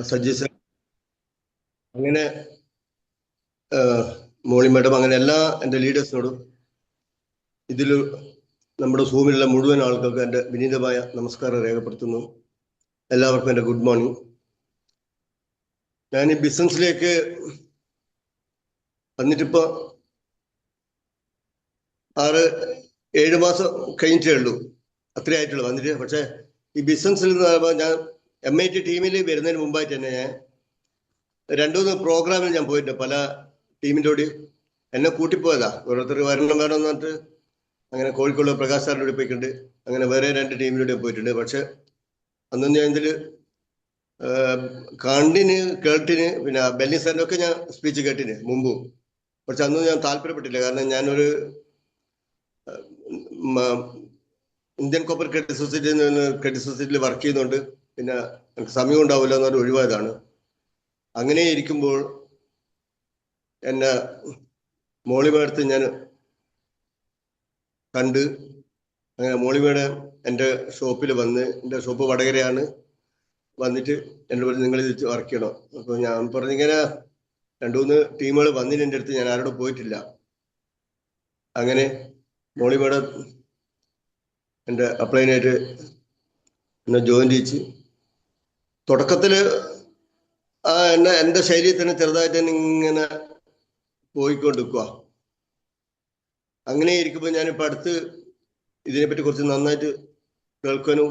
സജീസ് അങ്ങനെ മോളി മാഡം അങ്ങനെ എല്ലാ എൻ്റെ ലീഡേഴ്സിനോടും ഇതിൽ നമ്മുടെ സൂമിലുള്ള മുഴുവൻ ആൾക്കാർക്ക് എൻ്റെ വിനീതമായ നമസ്കാരം രേഖപ്പെടുത്തുന്നു. എല്ലാവർക്കും എൻ്റെ ഗുഡ് മോർണിംഗ്. ഞാൻ ഈ ബിസിനസ്സിലേക്ക് വന്നിട്ടിപ്പോൾ 6-7 മാസം കഴിഞ്ഞിട്ടേ ഉള്ളൂ, അത്രേ ആയിട്ടുള്ളൂ വന്നിട്ട്. പക്ഷേ ഈ ബിസിനസ്സിൽ നിന്ന് പറയുമ്പോൾ ഞാൻ MIT ടീമിൽ വരുന്നതിന് മുമ്പായിട്ട് തന്നെ ഞാൻ 2-3 പ്രോഗ്രാമിൽ ഞാൻ പോയിട്ടുണ്ട്. പല ടീമിൻ്റെ കൂടി എന്നെ കൂട്ടിപ്പോയതാ, ഓരോരുത്തർ വരണം എന്ന് പറഞ്ഞിട്ട്. അങ്ങനെ കോഴിക്കോട് പ്രകാശ് സാറിൻ്റെ കൂടി പോയിട്ടുണ്ട്, അങ്ങനെ വേറെ 2 ടീമിലൂടെ പോയിട്ടുണ്ട്. പക്ഷെ അന്ന് ഞാൻ ഇതിൽ കണ്ടിന് കേട്ടിന്, പിന്നെ ബെല്ലി സാറിൻ്റെ ഒക്കെ ഞാൻ സ്പീച്ച് കേട്ടിന് മുമ്പും. പക്ഷെ അന്ന് ഞാൻ താല്പര്യപ്പെട്ടില്ല, കാരണം ഞാനൊരു ഇന്ത്യൻ കോപ്പർ ക്രെഡിറ്റ് സൊസൈറ്റിയിൽ വർക്ക് ചെയ്യുന്നുണ്ട്, പിന്നെ എനിക്ക് സമയം ഉണ്ടാവില്ല എന്ന് പറഞ്ഞ് ഒഴിവായതാണ്. അങ്ങനെ ഇരിക്കുമ്പോൾ എന്നെ മോളിമേടത്ത് ഞാൻ കണ്ട്, അങ്ങനെ മോളിമേട് എൻ്റെ ഷോപ്പിൽ വന്ന്, എൻ്റെ ഷോപ്പ് വടകരയാണ്, വന്നിട്ട് എൻ്റെ പറഞ്ഞ് നിങ്ങൾ ഇത് വർക്ക് ചെയ്യണം. അപ്പോൾ ഞാൻ പറഞ്ഞിങ്ങനെ 2-3 ടീമുകൾ വന്നിന് എൻ്റെ അടുത്ത്, ഞാൻ ആരോടും പോയിട്ടില്ല. അങ്ങനെ മോളിമേട് എൻ്റെ അപ്ലൈനായിട്ട് എന്നെ ജോയിൻ ചെയ്യിച്ച് തുടക്കത്തിൽ എൻ്റെ ശൈലിയിൽ തന്നെ ചെറുതായിട്ട് തന്നെ ഇങ്ങനെ പോയിക്കൊണ്ടിരിക്കുക. അങ്ങനെ ഇരിക്കുമ്പോൾ ഞാനിപ്പോൾ അടുത്ത് ഇതിനെപ്പറ്റി കുറച്ച് നന്നായിട്ട് കേൾക്കാനും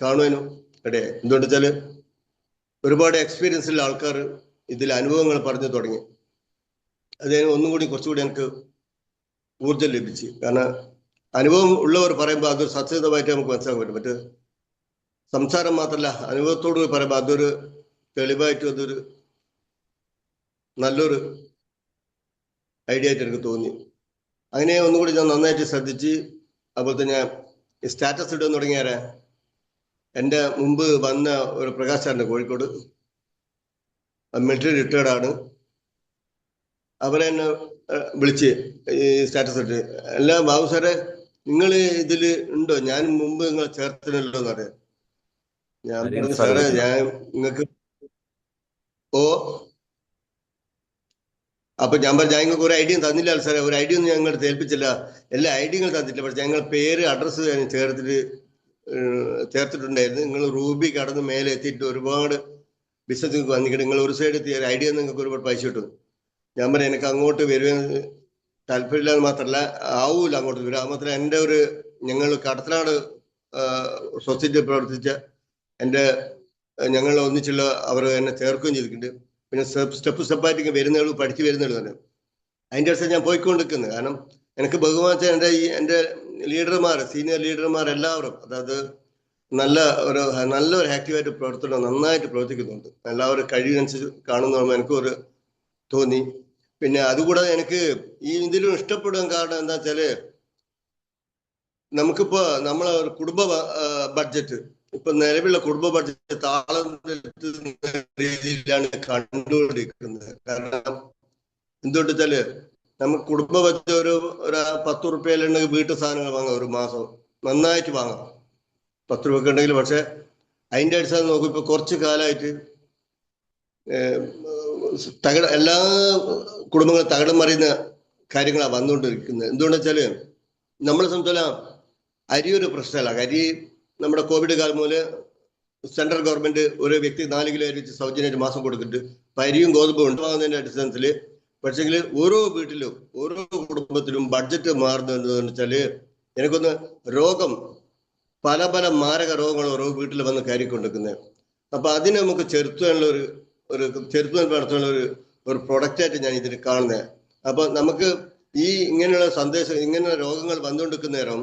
കാണുവാനും ഇടയായി. എന്തുകൊണ്ട് വെച്ചാൽ ഒരുപാട് എക്സ്പീരിയൻസുള്ള ആൾക്കാർ ഇതിൽ അനുഭവങ്ങൾ പറഞ്ഞു തുടങ്ങി. അത് ഒന്നും കൂടി കുറച്ചുകൂടി എനിക്ക് ഊർജം ലഭിച്ച്. കാരണം അനുഭവം ഉള്ളവർ പറയുമ്പോൾ അതൊരു സത്യസന്ധമായിട്ട് നമുക്ക് മനസ്സിലാക്കാൻ പറ്റും. മറ്റ് സംസാരം മാത്രമല്ല, അനുഭവത്തോട് പറയുമ്പോൾ അതൊരു തെളിവായിട്ടും അതൊരു നല്ലൊരു ഐഡിയ ആയിട്ട് എനിക്ക് തോന്നി. അങ്ങനെ ഒന്നുകൂടി ഞാൻ നന്നായിട്ട് ശ്രദ്ധിച്ച്, അതുപോലെ തന്നെ സ്റ്റാറ്റസ് ഇടാൻ തുടങ്ങിയാരെ എൻ്റെ മുമ്പ് വന്ന ഒരു പ്രകാശ് സാറിൻ്റെ, കോഴിക്കോട് മിലിറ്ററി റിട്ടയർഡ് ആണ്, അവരെന്നെ വിളിച്ച് ഈ സ്റ്റാറ്റസ് ഇട്ട്, അല്ല ബാബു സാറേ നിങ്ങൾ ഇതിൽ ഉണ്ടോ, ഞാൻ മുമ്പ് നിങ്ങൾ ചേർത്തിനല്ലോ എന്ന് പറയാം. ഞാൻ പറഞ്ഞു സാറേ ഞാൻ നിങ്ങൾക്ക് അപ്പൊ ഞാൻ പറഞ്ഞു ഞാൻ നിങ്ങൾക്ക് ഒരു ഐഡിയ തന്നില്ല സാറേ, ഒരു ഐഡിയ ഒന്നും ഞങ്ങൾ ഏൽപ്പിച്ചില്ല, എല്ലാ ഐഡിയകളും തന്നിട്ടില്ല. പക്ഷെ ഞങ്ങൾ പേര് അഡ്രസ്സ് ചേർത്തിട്ടുണ്ടായിരുന്നു. നിങ്ങൾ റൂബി കടന്ന് മേലെ എത്തിയിട്ട് ഒരുപാട് ബിസിനസ് നിങ്ങൾക്ക് വന്നിട്ട് നിങ്ങൾ ഒരു സൈഡ് എത്തിയ ഐഡിയ നിങ്ങൾക്ക് ഒരുപാട് പൈസ കിട്ടും. ഞാൻ പറഞ്ഞു എനിക്ക് അങ്ങോട്ട് വരുവാൻ താല്പര്യമില്ലാന്ന് മാത്രമല്ല, ആവൂല അങ്ങോട്ട് വരാൻ മാത്രമല്ല. എൻ്റെ ഞങ്ങൾ കടത്തനാട് സൊസൈറ്റിയിൽ പ്രവർത്തിച്ച ഞങ്ങൾ ഒന്നിച്ചുള്ള അവർ എന്നെ ചേർക്കുകയും ചെയ്തിട്ടുണ്ട്. പിന്നെ സ്റ്റെപ്പായിട്ട് വരുന്നുള്ളൂ, പഠിച്ചു വരുന്നുള്ളൂ തന്നെ. അതിൻ്റെ അടുത്ത് ഞാൻ പോയിക്കൊണ്ടിരിക്കുന്നത്. കാരണം എനിക്ക് ബഹുമാനിച്ച എൻ്റെ ലീഡർമാർ, സീനിയർ ലീഡർമാർ എല്ലാവരും, അതായത് നല്ലൊരു ആക്റ്റീവായിട്ട് നന്നായിട്ട് പ്രവർത്തിക്കുന്നുണ്ട്. എല്ലാവരും കഴിവിനനുസരിച്ച് കാണുന്ന എനിക്കൊരു തോന്നി. പിന്നെ അതുകൂടാതെ എനിക്ക് ഈ ഇതിലും ഇഷ്ടപ്പെടാൻ കാരണം എന്താ വെച്ചാല്, നമുക്കിപ്പോ നമ്മളെ ഒരു കുടുംബ ബഡ്ജറ്റ്, ഇപ്പൊ നിലവിലുള്ള കുടുംബ ബഡ്ജറ്റ് താളം രീതിയിലാണ് കണ്ടുകൊണ്ടിരിക്കുന്നത്. കാരണം എന്തുകൊണ്ട് വെച്ചാല് നമുക്ക് കുടുംബ ബഡ്ജറ്റ് ഒരു 10 റുപ്യയിലുണ്ടെങ്കിൽ വീട്ടു സാധനങ്ങൾ വാങ്ങാം, ഒരു മാസം നന്നായിട്ട് വാങ്ങാം 10 രൂപ ഉണ്ടെങ്കിൽ. പക്ഷെ അതിന്റെ അടിസ്ഥാനം നോക്കും, ഇപ്പൊ കുറച്ചു കാലമായിട്ട് എല്ലാ കുടുംബങ്ങളും തകിടം മറിയുന്ന കാര്യങ്ങളാണ് വന്നുകൊണ്ടിരിക്കുന്നത്. എന്തുകൊണ്ട് വെച്ചാല് നമ്മളെ സംബന്ധിച്ചാൽ അരി ഒരു പ്രശ്നമല്ല. അരി നമ്മുടെ കോവിഡ് കാലം മുതൽ സെൻട്രൽ ഗവൺമെന്റ് ഒരു വ്യക്തി 4 കിലോ അരി വെച്ച് സൗജന്യമായിട്ട് മാസം കൊടുക്കുന്നുണ്ട്. അപ്പൊ അരിയും ഗോതമ്പും ഉണ്ടാകുന്നതിന്റെ അടിസ്ഥാനത്തിൽ പക്ഷെങ്കിൽ ഓരോ വീട്ടിലും ഓരോ കുടുംബത്തിലും ബഡ്ജറ്റ് മാറുന്നത് എന്താണെന്ന് വെച്ചാല്, എനിക്കൊന്ന് പല പല മാരക രോഗങ്ങൾ ഓരോ വീട്ടിൽ വന്ന് കയറിക്കൊണ്ടിരിക്കുന്നത്. അപ്പൊ അതിനെ നമുക്ക് ചെറുത്തുവാനുള്ള ചെറുത്തുവാൻ നടത്താനുള്ള ഒരു പ്രൊഡക്റ്റായിട്ട് ഞാൻ ഇതിൽ കാണുന്നത്. അപ്പൊ നമുക്ക് ഇങ്ങനെയുള്ള ഇങ്ങനെയുള്ള രോഗങ്ങൾ വന്നുകൊണ്ടിരിക്കുന്ന നേരം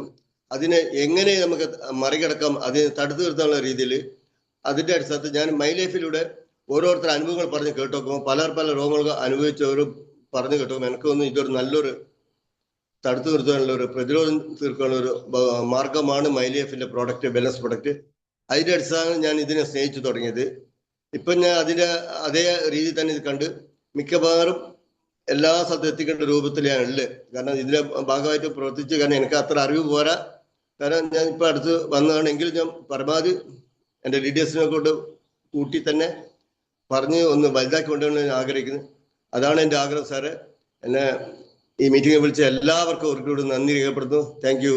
അതിനെ എങ്ങനെ നമുക്ക് മറികടക്കാം, അതിനെ തടുത്തു നിർത്താനുള്ള രീതിയിൽ അതിന്റെ അടിസ്ഥാനത്തിൽ ഞാൻ മൈ ലൈഫിലൂടെ ഓരോരുത്തർ അനുഭവങ്ങൾ പറഞ്ഞ് കേട്ടോക്കുമ്പോൾ പല രോഗങ്ങൾ അനുഭവിച്ചവരും പറഞ്ഞു കേട്ടോക്കും എനിക്കൊന്നും ഇതൊരു നല്ലൊരു തടുത്തു നിർത്താനുള്ള ഒരു പ്രതിരോധം തീർക്കാനുള്ള ഒരു മാർഗമാണ് മൈ ലൈഫിന്റെ പ്രോഡക്റ്റ്, വെൽനസ് പ്രോഡക്റ്റ്. അതിന്റെ അടിസ്ഥാനം ഞാൻ ഇതിനെ സ്നേഹിച്ചു തുടങ്ങിയത്. ഇപ്പൊ ഞാൻ അതിന്റെ അതേ രീതി തന്നെ ഇത് കണ്ട് മിക്കവാറും എല്ലാ സ്ഥലത്തും എത്തിക്കേണ്ട രൂപത്തിലാണ് ഉള്ളത്. കാരണം ഇതിന്റെ ഭാഗമായിട്ട് പ്രവർത്തിച്ച്, കാരണം എനിക്ക് അത്ര അറിവ് പോരാ. കാരണം ഞാൻ ഇപ്പൊ അടുത്ത് വന്നതാണെങ്കിൽ ഞാൻ പരമാവധി എൻ്റെ ലീഡേഴ്സിനെ കൊണ്ട് കൂട്ടി തന്നെ പറഞ്ഞ് ഒന്ന് വലുതാക്കി കൊണ്ടുവരണം ഞാൻ ആഗ്രഹിക്കുന്നു. അതാണ് എൻ്റെ ആഗ്രഹം സാറ്. എന്നെ ഈ മീറ്റിംഗിൽ വിളിച്ച എല്ലാവർക്കും ഒരിക്കലും നന്ദി രേഖപ്പെടുത്തുന്നു. Thank you.